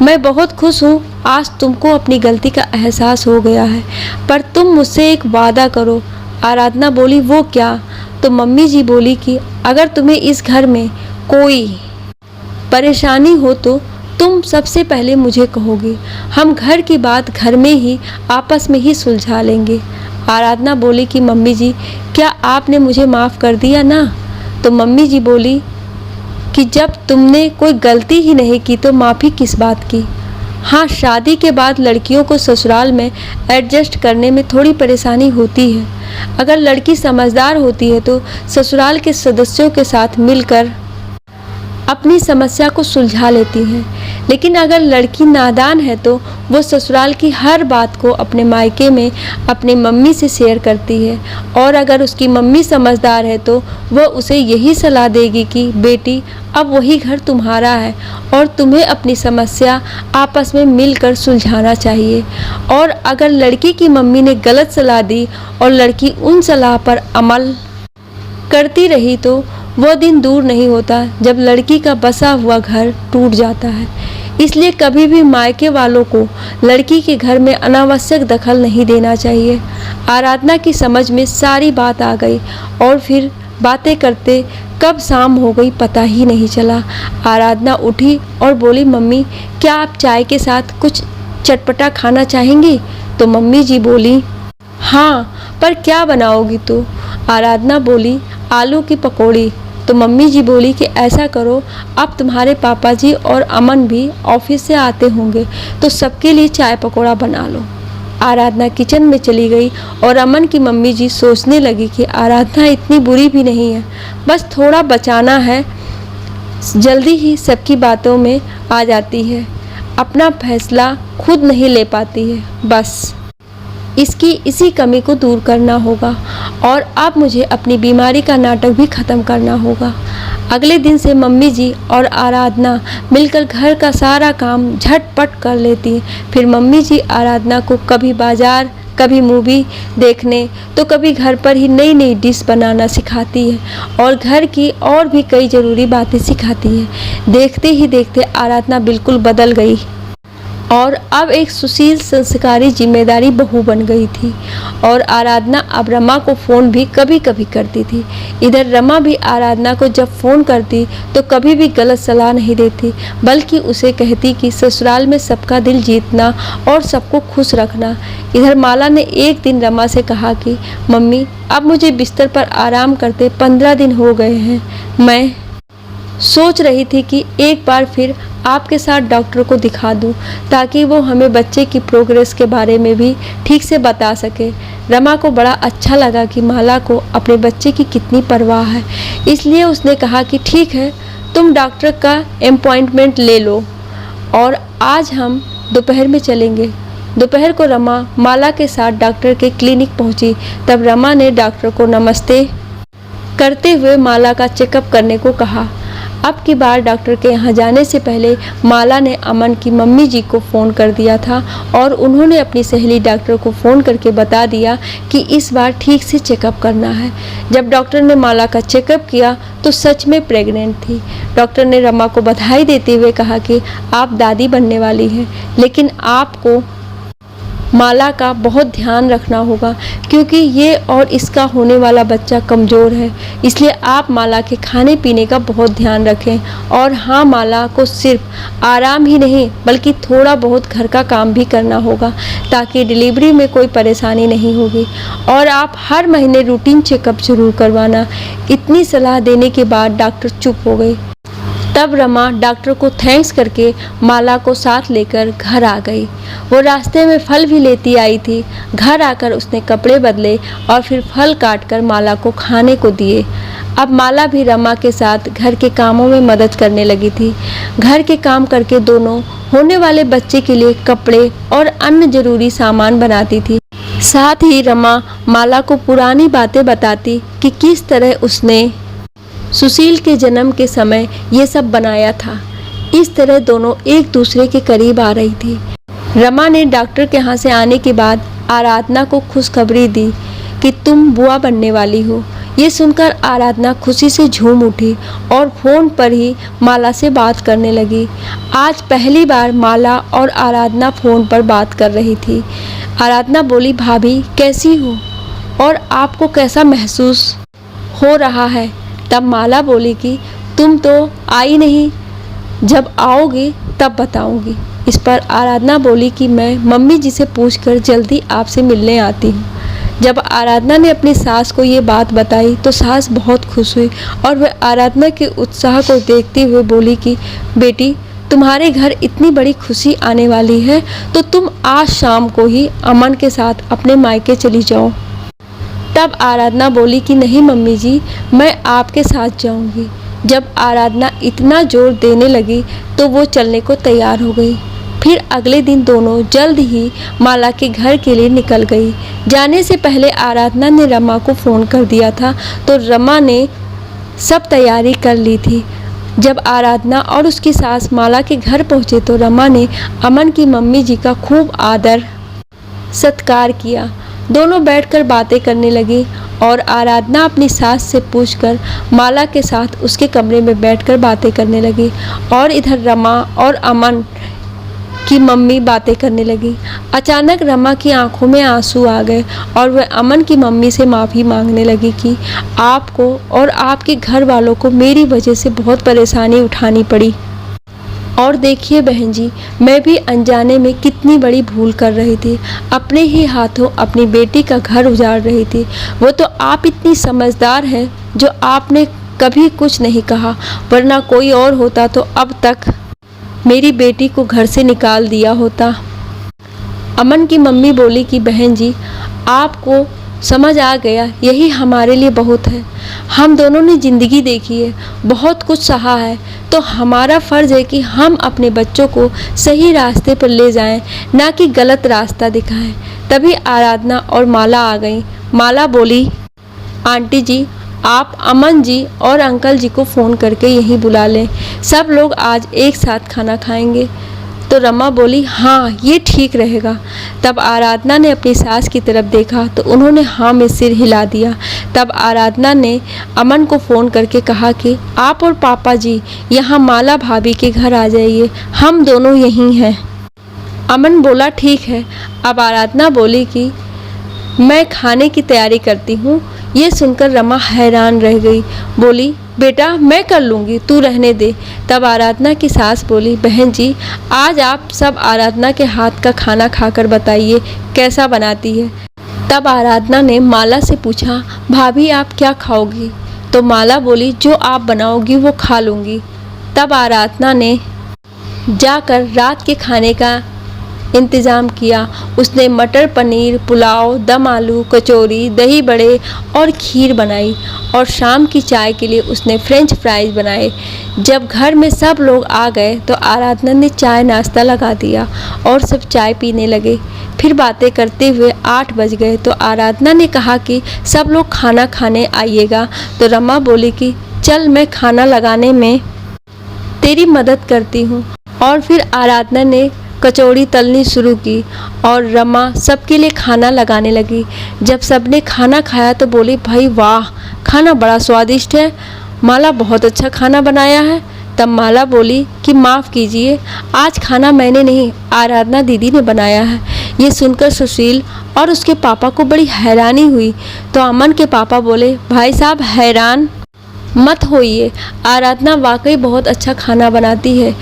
मैं बहुत खुश हूँ आज तुमको अपनी गलती का एहसास हो गया है, पर तुम मुझसे एक वादा करो। आराधना बोली, वो क्या? तो मम्मी जी बोली कि अगर तुम्हें इस घर में कोई परेशानी हो तो तुम सबसे पहले मुझे कहोगे, हम घर की बात घर में ही आपस में ही सुलझा लेंगे। आराधना बोली कि मम्मी जी, क्या आपने मुझे माफ़ कर दिया ना? तो मम्मी जी बोली कि जब तुमने कोई गलती ही नहीं की तो माफ़ी किस बात की? हाँ, शादी के बाद लड़कियों को ससुराल में एडजस्ट करने में थोड़ी परेशानी होती है। अगर लड़की समझदार होती है तो ससुराल के सदस्यों के साथ मिलकर अपनी समस्या को सुलझा लेती हैं। लेकिन अगर लड़की नादान है तो वो ससुराल की हर बात को अपने मायके में अपनी मम्मी से शेयर करती है, और अगर उसकी मम्मी समझदार है तो वह उसे यही सलाह देगी कि बेटी, अब वही घर तुम्हारा है और तुम्हें अपनी समस्या आपस में मिलकर सुलझाना चाहिए। और अगर लड़की की मम्मी ने गलत सलाह दी और लड़की उन सलाह पर अमल करती रही तो वह दिन दूर नहीं होता जब लड़की का बसा हुआ घर टूट जाता है। इसलिए कभी भी मायके वालों को लड़की के घर में अनावश्यक दखल नहीं देना चाहिए। आराधना की समझ में सारी बात आ गई और फिर बातें करते कब शाम हो गई पता ही नहीं चला। आराधना उठी और बोली, मम्मी, क्या आप चाय के साथ कुछ चटपटा खाना चाहेंगी? तो मम्मी जी बोली, हाँ, पर क्या बनाओगी तू? आराधना बोली, आलू की पकौड़ी। तो मम्मी जी बोली कि ऐसा करो, अब तुम्हारे पापा जी और अमन भी ऑफिस से आते होंगे तो सबके लिए चाय पकौड़ा बना लो। आराधना किचन में चली गई और अमन की मम्मी जी सोचने लगी कि आराधना इतनी बुरी भी नहीं है, बस थोड़ा बचाना है, जल्दी ही सबकी बातों में आ जाती है, अपना फैसला खुद नहीं ले पाती है, बस इसकी इसी कमी को दूर करना होगा और अब मुझे अपनी बीमारी का नाटक भी ख़त्म करना होगा। अगले दिन से मम्मी जी और आराधना मिलकर घर का सारा काम झटपट कर लेती हैं। फिर मम्मी जी आराधना को कभी बाज़ार, कभी मूवी देखने, तो कभी घर पर ही नई नई डिश बनाना सिखाती है और घर की और भी कई ज़रूरी बातें सिखाती है। देखते ही देखते आराधना बिल्कुल बदल गई और अब एक सुशील, संस्कारी, जिम्मेदारी बहू बन गई थी। और आराधना अब रमा को फ़ोन भी कभी कभी करती थी। इधर रमा भी आराधना को जब फ़ोन करती तो कभी भी गलत सलाह नहीं देती, बल्कि उसे कहती कि ससुराल में सबका दिल जीतना और सबको खुश रखना। इधर माला ने एक दिन रमा से कहा कि मम्मी, अब मुझे बिस्तर पर आराम करते 15 दिन हो गए हैं। मैं सोच रही थी कि एक बार फिर आपके साथ डॉक्टर को दिखा दूं, ताकि वो हमें बच्चे की प्रोग्रेस के बारे में भी ठीक से बता सके। रमा को बड़ा अच्छा लगा कि माला को अपने बच्चे की कितनी परवाह है, इसलिए उसने कहा कि ठीक है, तुम डॉक्टर का अपॉइंटमेंट ले लो और आज हम दोपहर में चलेंगे। दोपहर को रमा माला के साथ डॉक्टर के क्लिनिक पहुंची। तब रमा ने डॉक्टर को नमस्ते करते हुए माला का चेकअप करने को कहा। अब की बार डॉक्टर के यहाँ जाने से पहले माला ने अमन की मम्मी जी को फ़ोन कर दिया था और उन्होंने अपनी सहेली डॉक्टर को फ़ोन करके बता दिया कि इस बार ठीक से चेकअप करना है। जब डॉक्टर ने माला का चेकअप किया तो सच में प्रेग्नेंट थी। डॉक्टर ने रमा को बधाई देते हुए कहा कि आप दादी बनने वाली हैं, लेकिन आपको माला का बहुत ध्यान रखना होगा क्योंकि ये और इसका होने वाला बच्चा कमज़ोर है, इसलिए आप माला के खाने पीने का बहुत ध्यान रखें। और हाँ, माला को सिर्फ आराम ही नहीं बल्कि थोड़ा बहुत घर का काम भी करना होगा ताकि डिलीवरी में कोई परेशानी नहीं होगी। और आप हर महीने रूटीन चेकअप जरूर करवाना। इतनी सलाह देने के बाद डॉक्टर चुप हो गई। तब रमा डॉक्टर को थैंक्स करके माला को साथ लेकर घर आ गई। वो रास्ते में फल भी लेती आई थी। घर आकर उसने कपड़े बदले और फिर फल काटकर माला को खाने को दिए। अब माला भी रमा के साथ घर के कामों में मदद करने लगी थी। घर के काम करके दोनों होने वाले बच्चे के लिए कपड़े और अन्य जरूरी सामान बनाती थी। साथ ही रमा माला को पुरानी बातें बताती कि किस तरह उसने सुशील के जन्म के समय ये सब बनाया था। इस तरह दोनों एक दूसरे के करीब आ रही थी। रमा ने डॉक्टर के यहाँ से आने के बाद आराधना को खुशखबरी दी कि तुम बुआ बनने वाली हो। ये सुनकर आराधना खुशी से झूम उठी और फ़ोन पर ही माला से बात करने लगी। आज पहली बार माला और आराधना फ़ोन पर बात कर रही थी। आराधना बोली, भाभी कैसी हो और आपको कैसा महसूस हो रहा है? तब माला बोली कि तुम तो आई नहीं, जब आओगी तब बताऊंगी। इस पर आराधना बोली कि मैं मम्मी जी से पूछकर जल्दी आपसे मिलने आती हूँ। जब आराधना ने अपनी सास को ये बात बताई तो सास बहुत खुश हुई और वह आराधना के उत्साह को देखते हुए बोली कि बेटी, तुम्हारे घर इतनी बड़ी खुशी आने वाली है तो तुम आज शाम को ही अमन के साथ अपने मायके चली जाओ। तब आराधना बोली कि नहीं मम्मी जी, मैं आपके साथ जाऊंगी। जब आराधना इतना जोर देने लगी तो वो चलने को तैयार हो गई। फिर अगले दिन दोनों जल्द ही माला के घर के लिए निकल गई। जाने से पहले आराधना ने रमा को फ़ोन कर दिया था, तो रमा ने सब तैयारी कर ली थी। जब आराधना और उसकी सास माला के घर पहुंचे तो रमा ने अमन की मम्मी जी का खूब आदर सत्कार किया। दोनों बैठकर बातें करने लगी और आराधना अपनी सास से पूछकर माला के साथ उसके कमरे में बैठकर बातें करने लगी और इधर रमा और अमन की मम्मी बातें करने लगी। अचानक रमा की आंखों में आंसू आ गए और वह अमन की मम्मी से माफ़ी मांगने लगी कि आपको और आपके घर वालों को मेरी वजह से बहुत परेशानी उठानी पड़ी। और देखिए बहन जी, मैं भी अनजाने में कितनी बड़ी भूल कर रही थी। अपने ही हाथों अपनी बेटी का घर उजाड़ रही थी। वो तो आप इतनी समझदार हैं जो आपने कभी कुछ नहीं कहा, वरना कोई और होता तो अब तक मेरी बेटी को घर से निकाल दिया होता। अमन की मम्मी बोली कि बहन जी, आपको समझ आ गया, यही हमारे लिए बहुत है। हम दोनों ने ज़िंदगी देखी है, बहुत कुछ सहा है, तो हमारा फ़र्ज़ है कि हम अपने बच्चों को सही रास्ते पर ले जाएं, ना कि गलत रास्ता दिखाएं। तभी आराधना और माला आ गई। माला बोली, आंटी जी, आप अमन जी और अंकल जी को फ़ोन करके यहीं बुला लें, सब लोग आज एक साथ खाना खाएंगे। तो रमा बोली, हाँ ये ठीक रहेगा। तब आराधना ने अपनी सास की तरफ देखा तो उन्होंने हाँ में सिर हिला दिया। तब आराधना ने अमन को फ़ोन करके कहा कि आप और पापा जी यहाँ माला भाभी के घर आ जाइए, हम दोनों यहीं हैं। अमन बोला ठीक है। अब आराधना बोली कि मैं खाने की तैयारी करती हूँ। ये सुनकर रमा हैरान रह गई। बोली, बेटा मैं कर लूँगी, तू रहने दे। तब आराधना की सास बोली, बहन जी आज आप सब आराधना के हाथ का खाना खाकर बताइए कैसा बनाती है। तब आराधना ने माला से पूछा, भाभी आप क्या खाओगी? तो माला बोली, जो आप बनाओगी वो खा लूँगी। तब आराधना ने जाकर रात के खाने का इंतज़ाम किया। उसने मटर पनीर, पुलाव, दम आलू, कचौरी, दही बड़े और खीर बनाई और शाम की चाय के लिए उसने फ्रेंच फ्राइज बनाए। जब घर में सब लोग आ गए तो आराधना ने चाय नाश्ता लगा दिया और सब चाय पीने लगे। फिर बातें करते हुए 8 बज गए तो आराधना ने कहा कि सब लोग खाना खाने आइएगा। तो रमा बोली कि चल मैं खाना लगाने में तेरी मदद करती हूँ। और फिर आराधना ने कचौड़ी तलनी शुरू की और रमा सबके लिए खाना लगाने लगी। जब सबने खाना खाया तो बोली, भाई वाह, खाना बड़ा स्वादिष्ट है, माला बहुत अच्छा खाना बनाया है। तब माला बोली कि माफ़ कीजिए, आज खाना मैंने नहीं, आराधना दीदी ने बनाया है। ये सुनकर सुशील और उसके पापा को बड़ी हैरानी हुई। तो अमन के पापा बोले, भाई साहब हैरान मत होइए, आराधना वाकई बहुत अच्छा खाना बनाती है।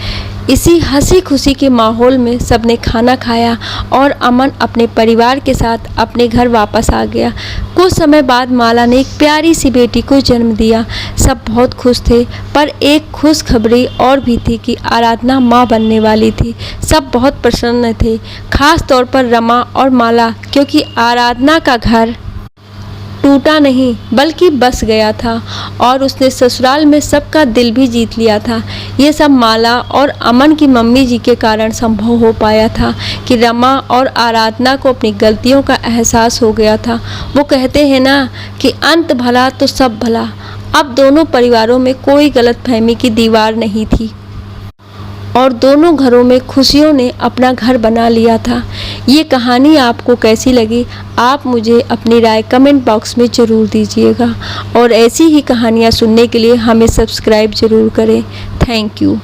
इसी हंसी खुशी के माहौल में सबने खाना खाया और अमन अपने परिवार के साथ अपने घर वापस आ गया। कुछ समय बाद माला ने एक प्यारी सी बेटी को जन्म दिया। सब बहुत खुश थे, पर एक खुशखबरी और भी थी कि आराधना माँ बनने वाली थी। सब बहुत प्रसन्न थे, खास तौर पर रमा और माला, क्योंकि आराधना का घर टूटा नहीं बल्कि बस गया था और उसने ससुराल में सबका दिल भी जीत लिया था। ये सब माला और अमन की मम्मी जी के कारण संभव हो पाया था कि रमा और आराधना को अपनी गलतियों का एहसास हो गया था। वो कहते हैं ना कि अंत भला तो सब भला। अब दोनों परिवारों में कोई गलतफहमी की दीवार नहीं थी और दोनों घरों में खुशियों ने अपना घर बना लिया था। ये कहानी आपको कैसी लगी, आप मुझे अपनी राय कमेंट बॉक्स में ज़रूर दीजिएगा और ऐसी ही कहानियाँ सुनने के लिए हमें सब्सक्राइब ज़रूर करें। Thank you.